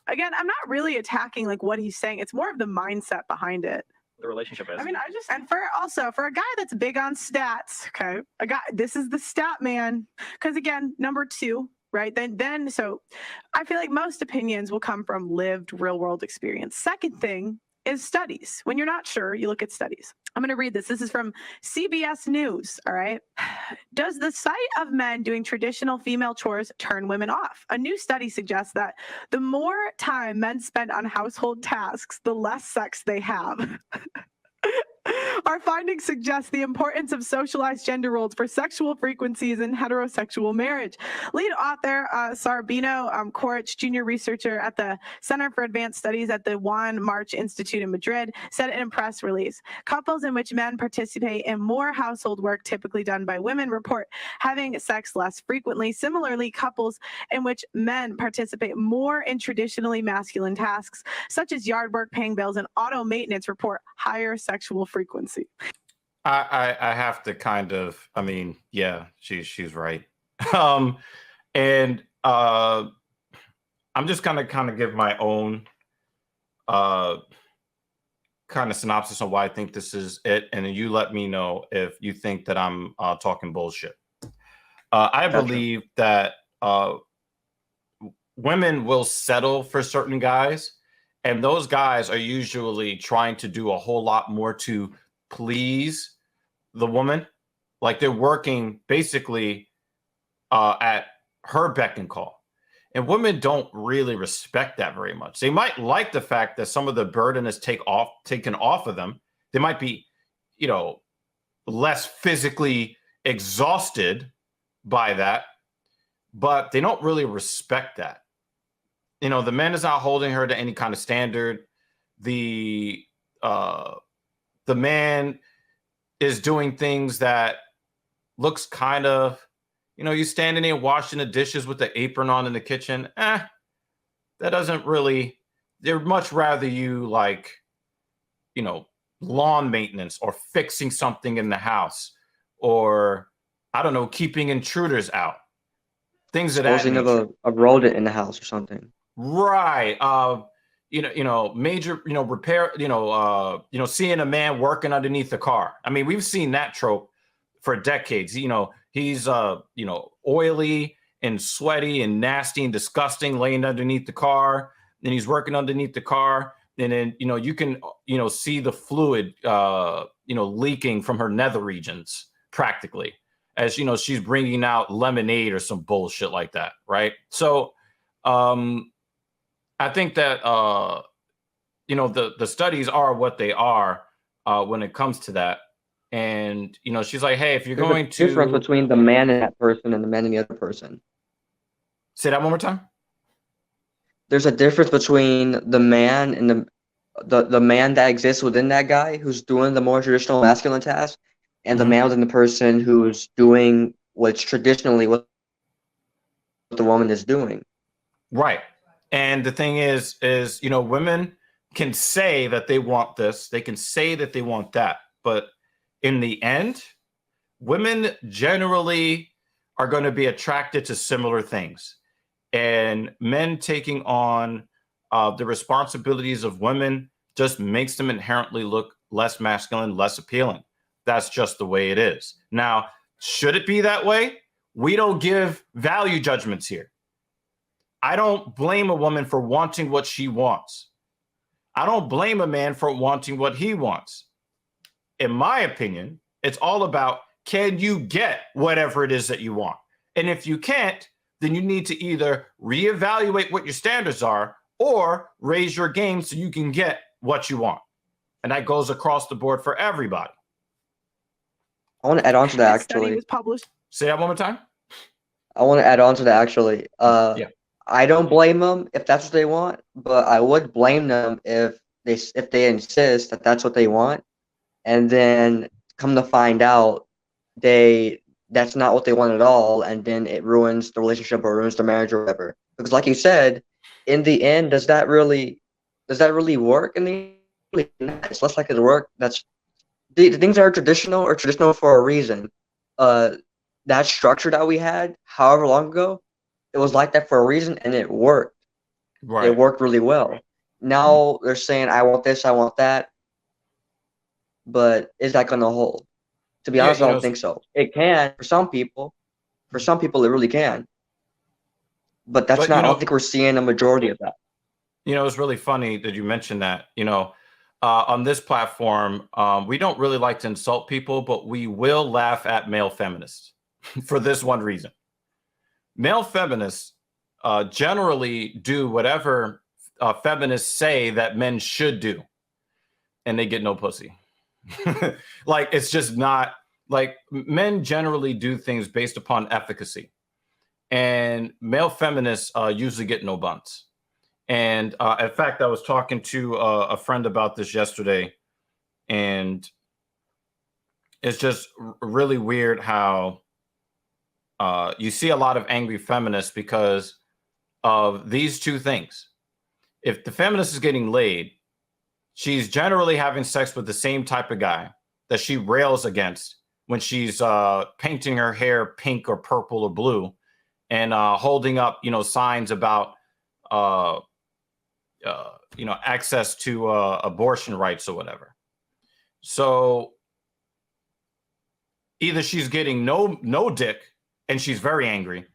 again, I'm not really attacking like what he's saying. It's more of the mindset behind it. The relationship is. I mean, and for a guy that's big on stats, okay, this is the stat man. Because again, number two, right? So I feel like most opinions will come from lived real world experience. Second thing is studies. When you're not sure, you look at studies. I'm going to read this. This is from CBS News. All right. Does the sight of men doing traditional female chores turn women off? A new study suggests that the more time men spend on household tasks, the less sex they have. Our findings suggest the importance of socialized gender roles for sexual frequencies in heterosexual marriage. Lead author Sarbino Corich, junior researcher at the Center for Advanced Studies at the Juan March Institute in Madrid, said in a press release. Couples in which men participate in more household work typically done by women report having sex less frequently. Similarly, couples in which men participate more in traditionally masculine tasks, such as yard work, paying bills, and auto maintenance, report higher sexual frequency. I have to kind of, I mean, yeah, she's right. And I'm just gonna kind of give my own kind of synopsis on why I think this is it, and then you let me know if you think that I'm talking bullshit. I believe that women will settle for certain guys, and those guys are usually trying to do a whole lot more to please the woman. Like they're working basically at her beck and call. And women don't really respect that very much. They might like the fact that some of the burden is taken off of them. They might be, you know, less physically exhausted by that, but they don't really respect that. You know, the man is not holding her to any kind of standard. The man is doing things that looks kind of, you know, you standing there washing the dishes with the apron on in the kitchen. That doesn't really, they'd much rather you like, you know, lawn maintenance or fixing something in the house or, I don't know, keeping intruders out. Things of that nature. Of a rodent in the house or something. Right. Major, repair, seeing a man working underneath the car. I mean, we've seen that trope for decades. You know, he's, oily and sweaty and nasty and disgusting laying underneath the car. Then he's working underneath the car. And then, you can, see the fluid, leaking from her nether regions practically as, she's bringing out lemonade or some bullshit like that. Right. So, I think that, the studies are what they are when it comes to that. And, she's like, hey, if you're going to... difference between the man and that person and the man and the other person. Say that one more time. There's a difference between the man and the man that exists within that guy who's doing the more traditional masculine task and the man within the person who's doing what's traditionally what the woman is doing. Right. And the thing is, women can say that they want this. They can say that they want that. But in the end, women generally are going to be attracted to similar things. And men taking on the responsibilities of women just makes them inherently look less masculine, less appealing. That's just the way it is. Now, should it be that way? We don't give value judgments here. I don't blame a woman for wanting what she wants. I don't blame a man for wanting what he wants. In my opinion, it's all about, can you get whatever it is that you want? And if you can't, then you need to either reevaluate what your standards are or raise your game so you can get what you want. And that goes across the board for everybody. I want to add on to that, actually. Study was published. Say that one more time. I want to add on to that, actually. Yeah. I don't blame them if that's what they want, but I would blame them if they insist that that's what they want, and then come to find out that's not what they want at all, and then it ruins the relationship or ruins the marriage or whatever. Because, like you said, in the end, does that really work? In the end, it's less likely to work. That's the things that are traditional for a reason. That structure that we had, however long ago, it was like that for a reason, and it worked. Right. It worked really well. Now they're saying, I want this, I want that. But is that going to hold? To be Yeah, honest, I don't think so. It can for some people. For some people, it really can. But that's but not, I don't think we're seeing a majority of that. it's really funny that you mentioned that. On this platform, we don't really like to insult people, but we will laugh at male feminists for this one reason. Male feminists generally do whatever feminists say that men should do, and they get no pussy. Like, it's just not like men generally do things based upon efficacy, and male feminists usually get no buns. And in fact, I was talking to a friend about this yesterday, and it's just really weird how you see a lot of angry feminists because of these two things. If the feminist is getting laid, she's generally having sex with the same type of guy that she rails against when she's painting her hair pink or purple or blue and holding up, signs about, access to abortion rights or whatever. So either she's getting no dick and she's very angry,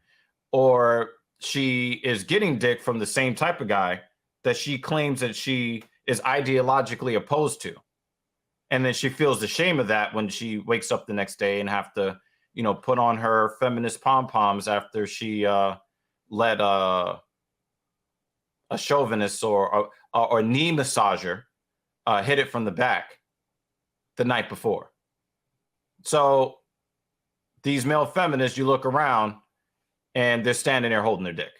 or she is getting dick from the same type of guy that she claims that she is ideologically opposed to. And then she feels the shame of that when she wakes up the next day and have to, put on her feminist pom-poms after she let a chauvinist or knee massager hit it from the back the night before. So these male feminists, you look around and they're standing there holding their dick.